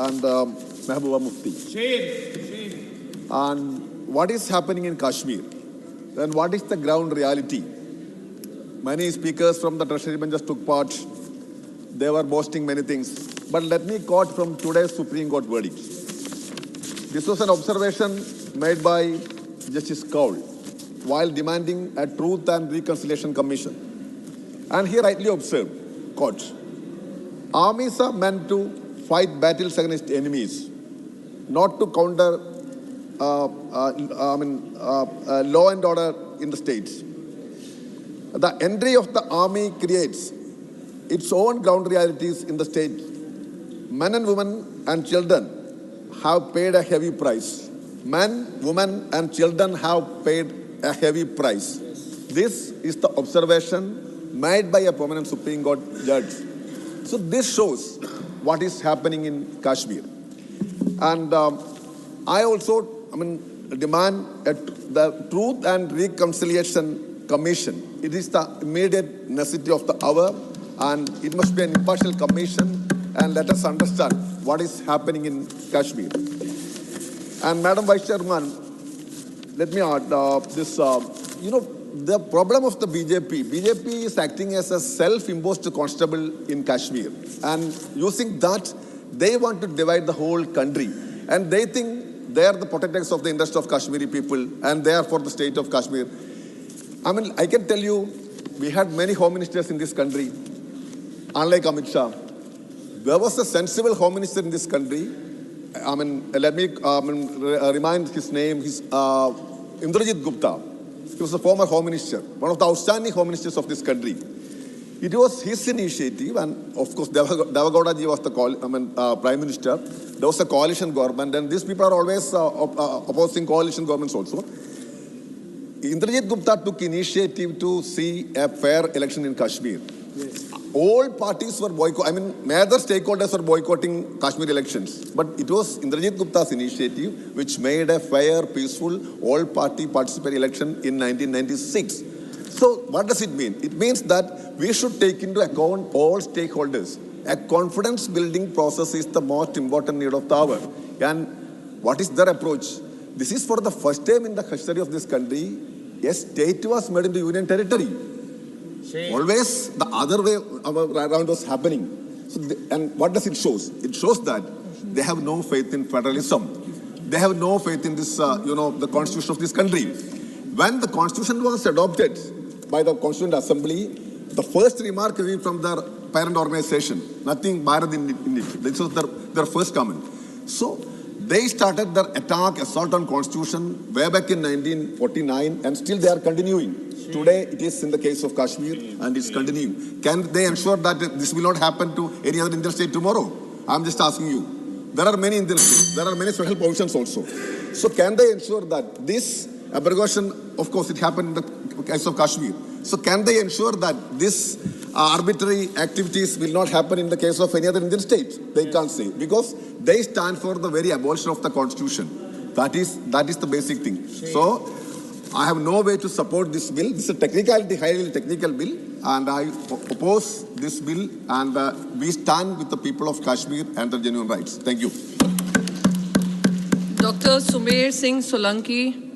and Mehbooba Mufti. Shame. And what is happening in Kashmir? Then what is the ground reality? Many speakers from the Treasury bench just took part. They were boasting many things. But let me quote from today's Supreme Court verdict. This was an observation made by Justice Kaul while demanding a Truth and Reconciliation Commission. And he rightly observed, quote, armies are meant to fight battles against enemies, not to counter law and order in the states. The entry of the army creates its own ground realities in the state. Men and women and children have paid a heavy price. Men, women and children have paid a heavy price. This is the observation made by a prominent Supreme Court judge. So this shows what is happening in Kashmir. And I also demand the Truth and Reconciliation Commission. It is the immediate necessity of the hour, and it must be an impartial commission, and let us understand what is happening in Kashmir. And Madam Vice Chairman, let me add the problem of the BJP is acting as a self-imposed constable in Kashmir, and using that, they want to divide the whole country, and they think they are the protectors of the interest of Kashmiri people, and they are for the state of Kashmir. I can tell you, we had many home ministers in this country, unlike Amit Shah. There was a sensible home minister in this country. Let me remind his name, Indrajit Gupta. He was a former home minister, one of the outstanding home ministers of this country. It was his initiative, and of course, Devagowda ji was the prime minister. There was a coalition government, and these people are always opposing coalition governments also. Indrajit Gupta took initiative to see a fair election in Kashmir. Yes. All parties were boycotting, major stakeholders were boycotting Kashmir elections. But it was Indrajit Gupta's initiative which made a fair, peaceful, all-party participatory election in 1996. So what does it mean? It means that we should take into account all stakeholders. A confidence-building process is the most important need of the hour. And what is their approach? This is for the first time in the history of this country, a state was made into union territory. Shame. Always the other way around was happening. So and what does it show? It shows that they have no faith in federalism. They have no faith in this, the constitution of this country. When the constitution was adopted by the Constituent Assembly, the first remark came from their parent organization, nothing Bharat in it. This was their first comment. So they started their assault on constitution way back in 1949, and still they are continuing. Today, it is in the case of Kashmir, and it's continuing. Can they ensure that this will not happen to any other Indian state tomorrow? I'm just asking you. There are many Indian states. There are many special provisions also. So can they ensure that this abrogation, of course, it happened in the case of Kashmir. So can they ensure that this arbitrary activities will not happen in the case of any other Indian state? They can't say, because they stand for the very abolition of the constitution. That is the basic thing. So I have no way to support this bill. This is a technicality, highly technical bill, and I oppose this bill, and we stand with the people of Kashmir and their genuine rights. Thank you. Dr. Sumer Singh Solanki.